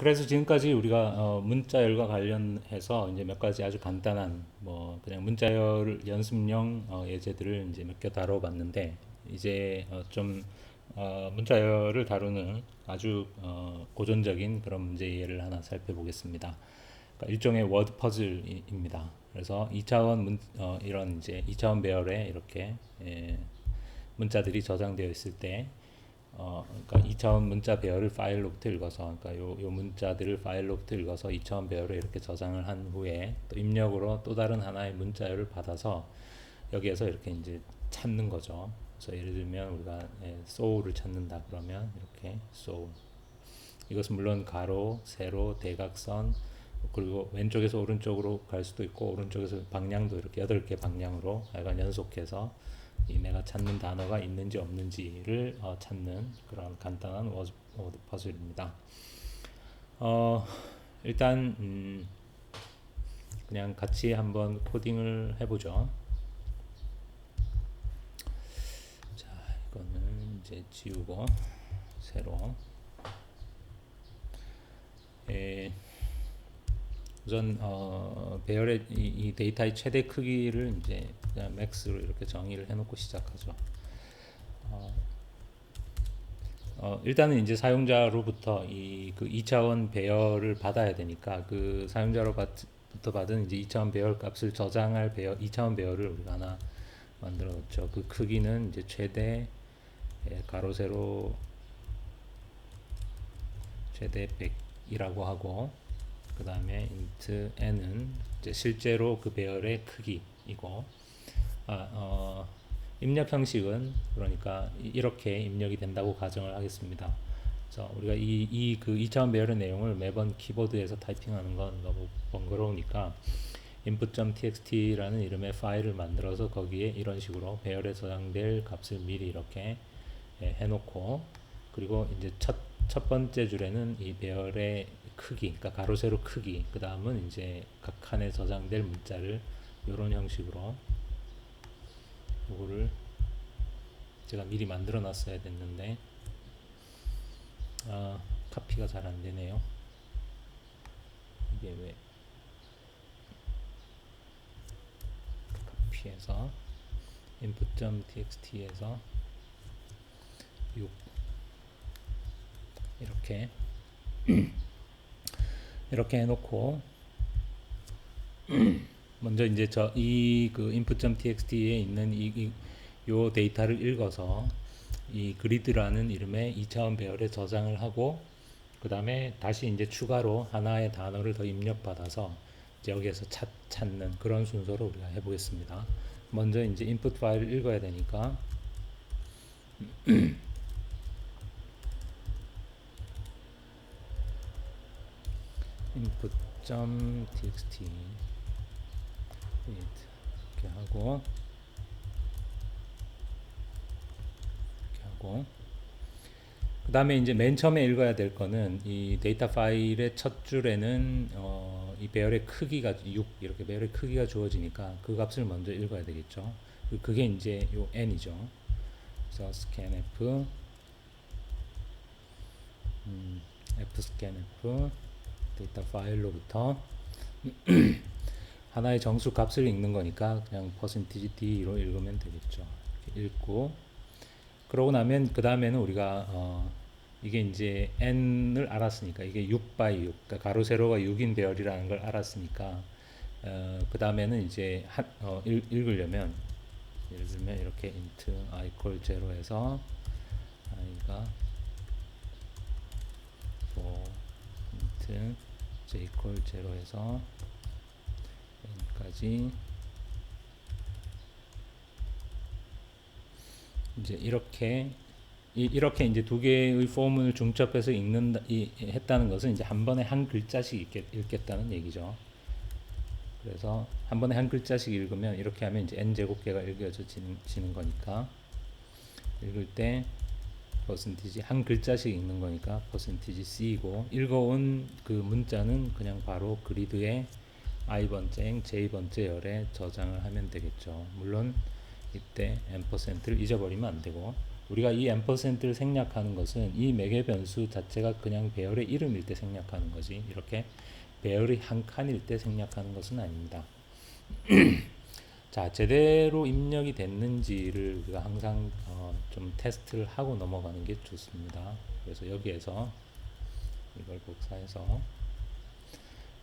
그래서 지금까지 우리가 문자열과 관련해서 이제 몇 가지 아주 간단한 뭐 그냥 문자열 연습용 예제들을 이제 몇 개 다뤄봤는데 이제 좀 문자열을 다루는 아주 고전적인 그런 문제 예를 하나 살펴보겠습니다. 그러니까 일종의 워드 퍼즐입니다. 그래서 2차원 이런 이제 2차원 배열에 이렇게 문자들이 저장되어 있을 때 그러니까 2차원 문자 배열을 파일로부터 읽어서 그러니까 요 문자들을 파일로부터 읽어서 2차원 배열에 이렇게 저장을 한 후에 또 입력으로 또 다른 하나의 문자열을 받아서 여기에서 이렇게 이제 찾는 거죠. 그래서 예를 들면 우리가 soul을 찾는다 그러면 이렇게 soul 이것은 물론 가로, 세로, 대각선 그리고 왼쪽에서 오른쪽으로 갈 수도 있고 오른쪽에서 방향도 이렇게 8개 방향으로 약간 연속해서 이 내가 찾는 단어가 있는지 없는지를 찾는 그런 간단한 워드 퍼즐입니다. 일단 그냥 같이 한번 코딩을 해보죠. 자, 이거는 이제 지우고 새로. 우선 배열의 이 데이터의 최대 크기를 이제 그냥 맥스로 이렇게 정의를 해놓고 시작하죠. 일단은 이제 사용자로부터 그 2차원 배열을 받아야 되니까 그 사용자로부터 받은 이제 2차원 배열 값을 저장할 2차원 배열을 우리가 하나 만들어 놓죠. 그 크기는 이제 최대 가로 세로 최대 100이라고 하고 그 다음에 int n은 이제 실제로 그 배열의 크기이고 입력 형식은 그러니까 이렇게 입력이 된다고 가정을 하겠습니다. 그래서 우리가 그 2차원 배열의 내용을 매번 키보드에서 타이핑하는 건 너무 번거로우니까 input.txt라는 이름의 파일을 만들어서 거기에 이런 식으로 배열에 저장될 값을 미리 이렇게 해놓고 그리고 이제 첫 번째 줄에는 이 배열의 크기, 그러니까 가로 세로 크기, 그 다음은 이제 각 칸에 저장될 문자를 이런 형식으로 요거를 제가 미리 만들어 놨어야 됐는데 카피가 잘 안 되네요. 이게 왜 카피해서 input.txt에서 6 이렇게 해놓고 먼저 이제 그 input.txt에 있는 요 데이터를 읽어서 이 그리드라는 이름의 2차원 배열에 저장을 하고 그 다음에 다시 이제 추가로 하나의 단어를 더 입력받아서 이제 여기에서 찾는 그런 순서로 우리가 해보겠습니다. 먼저 이제 input 파일을 읽어야 되니까 input.txt 이렇게 하고 그 다음에 이제 맨 처음에 읽어야 될 거는 이 데이터 파일의 첫 줄에는 이 배열의 크기가 6 이렇게 배열의 크기가 주어지니까 그 값을 먼저 읽어야 되겠죠. 그게 이제 요 n이죠. 그래서 scanf fscanf 데이터 파일로부터 하나의 정수 값을 읽는 거니까 그냥 %d로 읽으면 되겠죠. 이렇게 읽고 그러고 나면 그 다음에는 우리가 이게 이제 n을 알았으니까 이게 6 by 6 그러니까 가로 세로가 6인 배열이라는 걸 알았으니까 그 다음에는 이제 읽으려면 예를 들면 이렇게 int i equal 0에서 i가 4 int j equal 0에서 n까지 이제 이렇게 이제 두 개의 포문을 중첩해서 했다는 것은 이제 한 번에 한 글자씩 읽겠다는 얘기죠. 그래서 한 번에 한 글자씩 읽으면 이렇게 하면 이제 n 제곱계가 읽어지는 거니까 읽을 때 퍼센티지 한 글자씩 읽는 거니까 퍼센티지 c이고 읽어온 그 문자는 그냥 바로 그리드의 i번째, j번째 열에 저장을 하면 되겠죠. 물론 이때 n%를 잊어버리면 안 되고 우리가 이 앰퍼센트를 생략하는 것은 이 매개 변수 자체가 그냥 배열의 이름일 때 생략하는 거지, 이렇게 배열의 한 칸일 때 생략하는 것은 아닙니다. 자, 제대로 입력이 됐는지를 우리가 항상 좀 테스트를 하고 넘어가는 게 좋습니다. 그래서 여기에서 이걸 복사해서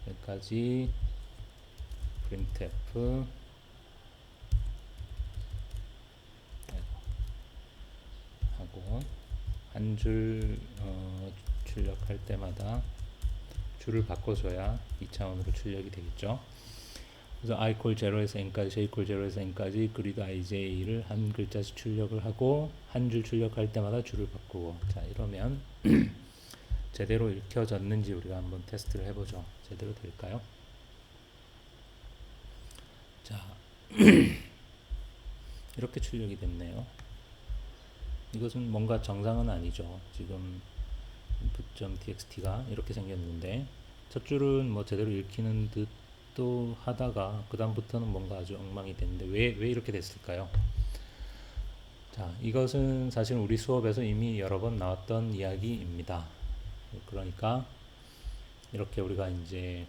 여기까지 printf 하고 한 줄 출력할 때마다 줄을 바꿔줘야 2차원으로 출력이 되겠죠. 그래서 i 콜 0에서 n까지, j 콜 0에서 n까지 그리드 ij를 한 글자씩 출력을 하고 한 줄 출력할 때마다 줄을 바꾸고, 자 이러면 제대로 읽혀졌는지 우리가 한번 테스트를 해보죠. 제대로 될까요? 자 이렇게 출력이 됐네요. 이것은 뭔가 정상은 아니죠. 지금 input.txt가 이렇게 생겼는데 첫 줄은 뭐 제대로 읽히는 듯도 하다가 그 다음부터는 뭔가 아주 엉망이 됐는데 왜 이렇게 됐을까요? 자, 이것은 사실 우리 수업에서 이미 여러 번 나왔던 이야기입니다. 그러니까 이렇게 우리가 이제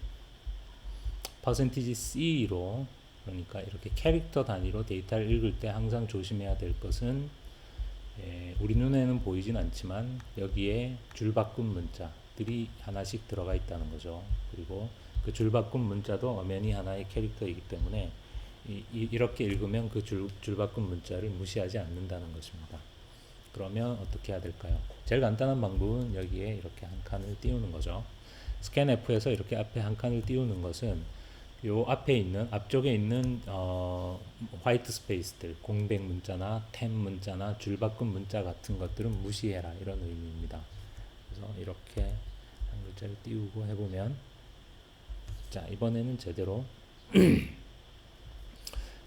%C로, 그러니까 이렇게 캐릭터 단위로 데이터를 읽을 때 항상 조심해야 될 것은, 우리 눈에는 보이진 않지만 여기에 줄바꿈 문자들이 하나씩 들어가 있다는 거죠. 그리고 그 줄바꿈 문자도 엄연히 하나의 캐릭터이기 때문에 이렇게 읽으면 그 줄바꿈 문자를 무시하지 않는다는 것입니다. 그러면 어떻게 해야 될까요? 제일 간단한 방법은 여기에 이렇게 한 칸을 띄우는 거죠. 스캔F에서 이렇게 앞에 한 칸을 띄우는 것은 요 앞에 있는, 앞쪽에 있는 화이트 스페이스들, 공백 문자나 템 문자나 줄바꿈 문자 같은 것들은 무시해라, 이런 의미입니다. 그래서 이렇게 한 글자를 띄우고 해보면, 자 이번에는 제대로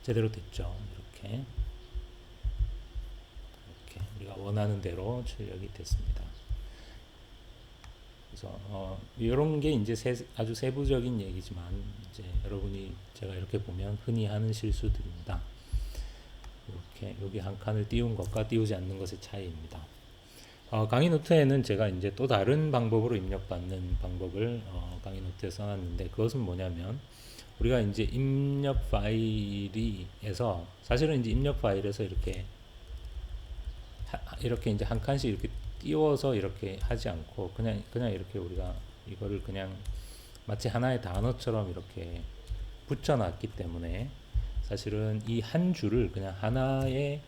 제대로 됐죠. 이렇게 우리가 원하는 대로 출력이 됐습니다. 그래서 이런 게 이제 아주 세부적인 얘기지만 이제 여러분이 제가 이렇게 보면 흔히 하는 실수들입니다. 이렇게 여기 한 칸을 띄운 것과 띄우지 않는 것의 차이입니다. 강의 노트에는 제가 이제 또 다른 방법으로 입력받는 방법을 강의 노트에 써놨는데, 그것은 뭐냐면 우리가 이제 입력 파일에서, 사실은 이제 입력 파일에서 이렇게 이제 한 칸씩 이렇게 띄워서 이렇게 하지 않고 그냥 이렇게 우리가 이거를 그냥 마치 하나의 단어처럼 이렇게 붙여놨기 때문에 사실은 이 한 줄을 그냥 하나의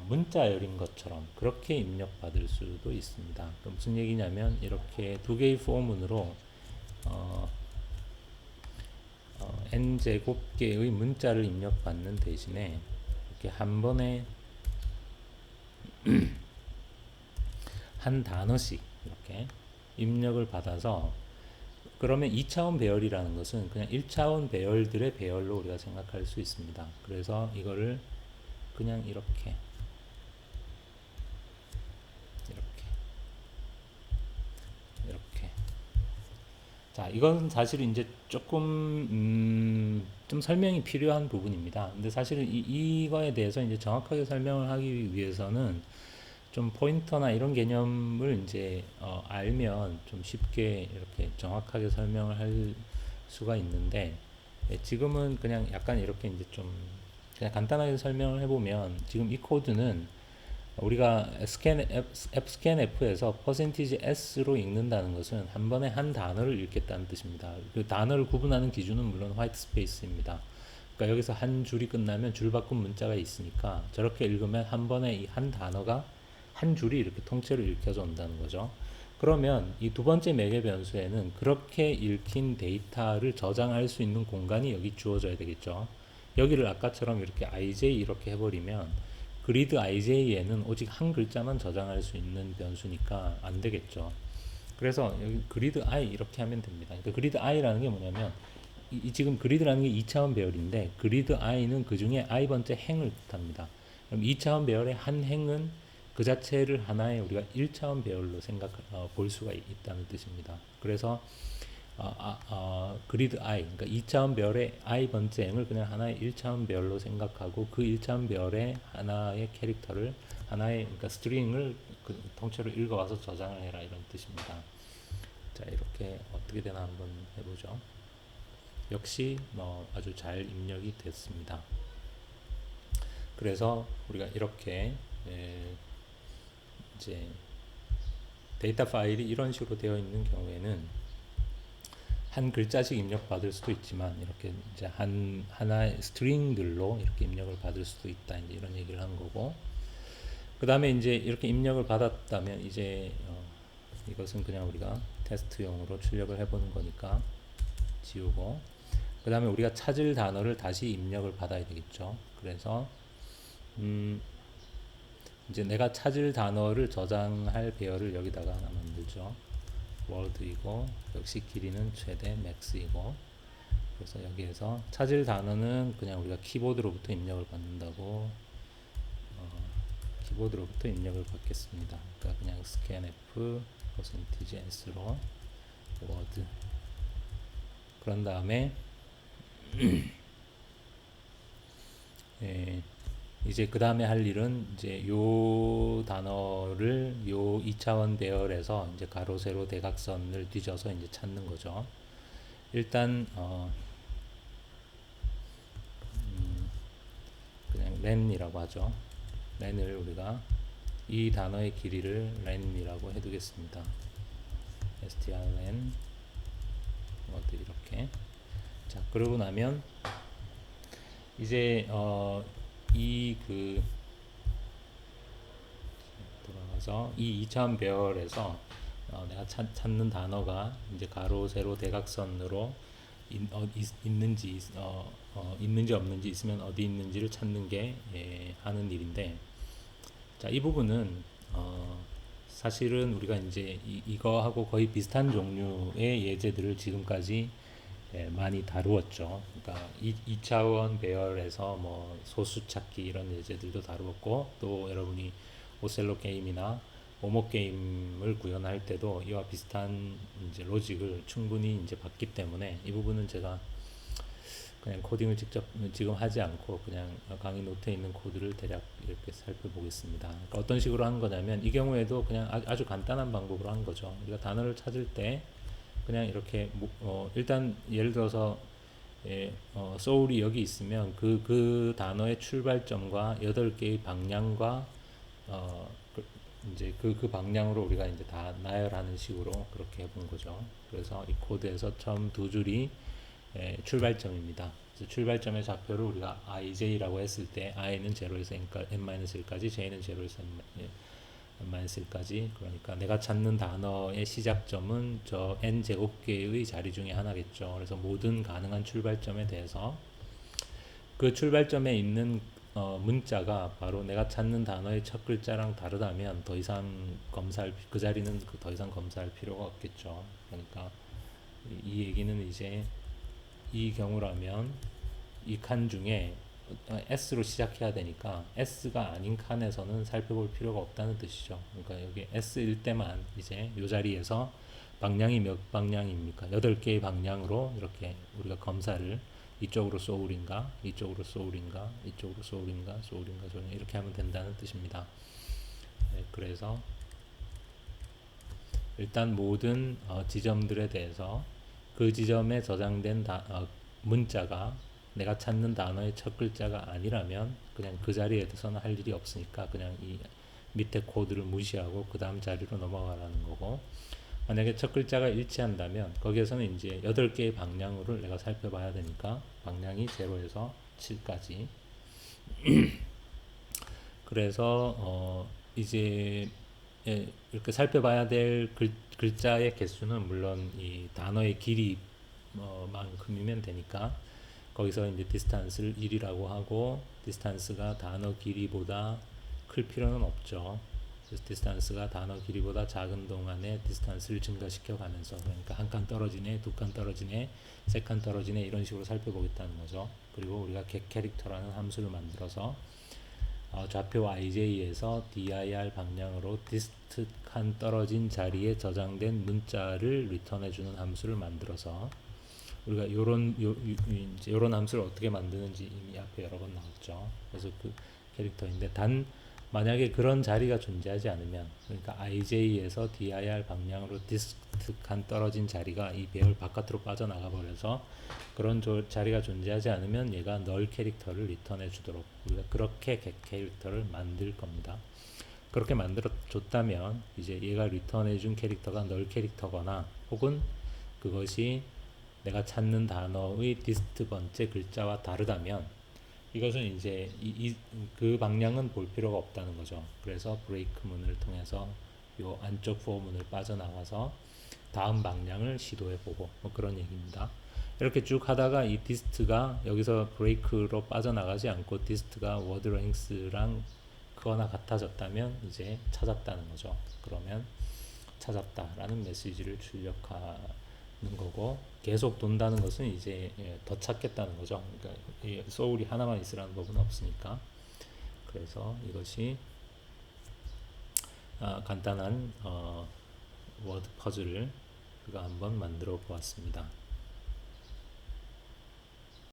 문자열인 것처럼 그렇게 입력받을 수도 있습니다. 무슨 얘기냐면 이렇게 두 개의 포문으로 n제곱 개의 문자를 입력받는 대신에 이렇게 한 번에 한 단어씩 이렇게 입력을 받아서, 그러면 2차원 배열이라는 것은 그냥 1차원 배열들의 배열로 우리가 생각할 수 있습니다. 그래서 이거를 그냥 이렇게 자, 이건 사실 이제 조금 좀 설명이 필요한 부분입니다. 근데 사실은 이거에 대해서 이제 정확하게 설명을 하기 위해서는 좀 포인터나 이런 개념을 이제 알면 좀 쉽게 이렇게 정확하게 설명을 할 수가 있는데, 지금은 그냥 약간 이렇게 이제 좀 그냥 간단하게 설명을 해보면, 지금 이 코드는 우리가 앱스캔F에서 %S로 읽는다는 것은 한 번에 한 단어를 읽겠다는 뜻입니다. 그 단어를 구분하는 기준은 물론 화이트 스페이스입니다. 그러니까 여기서 한 줄이 끝나면 줄바꿈 문자가 있으니까 저렇게 읽으면 한 번에 이 한 단어가 한 줄이 이렇게 통째로 읽혀져 온다는 거죠. 그러면 이 두 번째 매개 변수에는 그렇게 읽힌 데이터를 저장할 수 있는 공간이 여기 주어져야 되겠죠. 여기를 아까처럼 이렇게 ij 이렇게 해버리면 그리드 ij에는 오직 한 글자만 저장할 수 있는 변수니까 안 되겠죠. 그래서 여기 그리드 i 이렇게 하면 됩니다. 그러니까 그리드 i라는 게 뭐냐면 지금 그리드라는 게 2차원 배열인데 그리드 i는 그 중에 i번째 행을 뜻합니다. 그럼 2차원 배열의 한 행은 그 자체를 하나의 우리가 1차원 배열로 볼 수가 있다는 뜻입니다. 그래서 그리드 i, 그러니까 2차원 별의 i 번째 행을 그냥 하나의 1차원 별로 생각하고 그 1차원 별의 하나의 캐릭터를 하나의 그러니까 스트링을 통째로 읽어와서 저장을 해라 이런 뜻입니다. 자, 이렇게 어떻게 되나 한번 해보죠. 역시 뭐 아주 잘 입력이 됐습니다. 그래서 우리가 이렇게 이제 데이터 파일이 이런 식으로 되어 있는 경우에는 한 글자씩 입력받을 수도 있지만 이렇게 이제 하나의 스트링들로 이렇게 입력을 받을 수도 있다, 이제 이런 얘기를 한 거고, 그 다음에 이제 이렇게 입력을 받았다면 이제 이것은 그냥 우리가 테스트용으로 출력을 해보는 거니까 지우고, 그 다음에 우리가 찾을 단어를 다시 입력을 받아야 되겠죠. 그래서 이제 내가 찾을 단어를 저장할 배열을 여기다가 하나 만들죠. 월드이고 역시 길이는 최대 맥스이고, 그래서 여기에서 찾을 단어는 그냥 우리가 키보드로부터 입력을 받는다고, 키보드로부터 입력을 받겠습니다. 그러니까 그냥 scanf %s로 word, 그런 다음에 이제 그 다음에 할 일은 이제 요 단어를 요 2차원 배열에서 이제 가로 세로 대각선을 뒤져서 이제 찾는 거죠. 일단 그냥 len이라고 하죠. len을 우리가 이 단어의 길이를 len이라고 해두겠습니다. strlen 이렇게. 자, 그러고 나면 이제 돌아가서 이 2차원 배열에서 내가 찾는 단어가 이제 가로 세로 대각선으로 있는지 있는지 없는지, 있으면 어디 있는지를 찾는 게 하는 일인데, 자, 이 부분은 사실은 우리가 이제 이거하고 거의 비슷한 종류의 예제들을 지금까지 많이 다루었죠. 그러니까 2차원 배열에서 뭐 소수 찾기 이런 예제들도 다루었고, 또 여러분이 오셀로 게임이나 오모 게임을 구현할 때도 이와 비슷한 이제 로직을 충분히 이제 봤기 때문에 이 부분은 제가 그냥 코딩을 직접 지금 하지 않고 그냥 강의 노트에 있는 코드를 대략 이렇게 살펴보겠습니다. 그러니까 어떤 식으로 한 거냐면, 이 경우에도 그냥 아주 간단한 방법으로 한 거죠. 우리가 단어를 찾을 때 그냥 이렇게 일단 예를 들어서 soul이 여기 있으면 그 단어의 출발점과 8개의 방향과 이제 그 방향으로 우리가 이제 다 나열하는 식으로 그렇게 해본 거죠. 그래서 이 코드에서 처음 두 줄이 출발점입니다. 그래서 출발점의 좌표를 우리가 ij라고 했을 때 i는 0에서 n-1까지, j는 0에서 n-1까지, 그러니까 내가 찾는 단어의 시작점은 저 n제곱개의 자리 중에 하나겠죠. 그래서 모든 가능한 출발점에 대해서 그 출발점에 있는 문자가 바로 내가 찾는 단어의 첫 글자랑 다르다면 더 이상 그 자리는 더 이상 검사할 필요가 없겠죠. 그러니까 이 얘기는 이제 이 경우라면 이 칸 중에 S로 시작해야 되니까 S가 아닌 칸에서는 살펴볼 필요가 없다는 뜻이죠. 그러니까 여기 S일 때만 이제 이 자리에서 방향이 몇 방향입니까? 8개의 방향으로 이렇게 우리가 검사를, 이쪽으로 소울인가, 이쪽으로 소울인가, 이쪽으로 소울인가, 소울인가, 이렇게 하면 된다는 뜻입니다. 그래서 일단 모든 지점들에 대해서 그 지점에 저장된 문자가 내가 찾는 단어의 첫 글자가 아니라면 그냥 그 자리에서는 할 일이 없으니까 그냥 이 밑에 코드를 무시하고 그 다음 자리로 넘어가라는 거고, 만약에 첫 글자가 일치한다면 거기에서는 이제 8개의 방향으로 내가 살펴봐야 되니까 방향이 0에서 7까지. 그래서 이제 이렇게 살펴봐야 될 글자의 개수는 물론 이 단어의 길이 만큼이면 되니까 거기서 이제 디스탄스를 1이라고 하고, 디스탄스가 단어 길이보다 클 필요는 없죠. 그래서 디스탄스가 단어 길이보다 작은 동안에 디스탄스를 증가시켜 가면서, 그러니까 한 칸 떨어지네, 두 칸 떨어지네, 세 칸 떨어지네, 이런 식으로 살펴보겠다는 거죠. 그리고 우리가 get 캐릭터라는 함수를 만들어서 좌표 IJ에서 dir 방향으로 디스트 칸 떨어진 자리에 저장된 문자를 리턴해주는 함수를 만들어서 우리가 요런 함수를 어떻게 만드는지 이미 앞에 여러 번 나왔죠. 그래서 그 캐릭터인데 단 만약에 그런 자리가 존재하지 않으면 그러니까 IJ에서 dir 방향으로 디스트 칸 떨어진 자리가 이 배열 바깥으로 빠져나가 버려서 그런 자리가 존재하지 않으면 얘가 널 캐릭터를 리턴해 주도록 우리가 그렇게 캐릭터를 만들 겁니다. 그렇게 만들어 줬다면 이제 얘가 리턴해 준 캐릭터가 널 캐릭터거나 혹은 그것이 내가 찾는 단어의 디스트 번째 글자와 다르다면 이것은 이제 그 방향은 볼 필요가 없다는 거죠. 그래서 브레이크 문을 통해서 요 안쪽 for 문을 빠져나가서 다음 방향을 시도해 보고 뭐 그런 얘기입니다. 이렇게 쭉 하다가 이 디스트가 여기서 브레이크로 빠져나가지 않고 디스트가 워드 랭스랑 그거나 같아졌다면 이제 찾았다는 거죠. 그러면 찾았다라는 메시지를 출력하는 거고 계속 돈다는 것은 이제 더 찾겠다는 거죠. 그러니까 소울이 하나만 있으라는 법은 없으니까. 그래서 이것이 간단한 워드 퍼즐을 우리가 한번 만들어 보았습니다.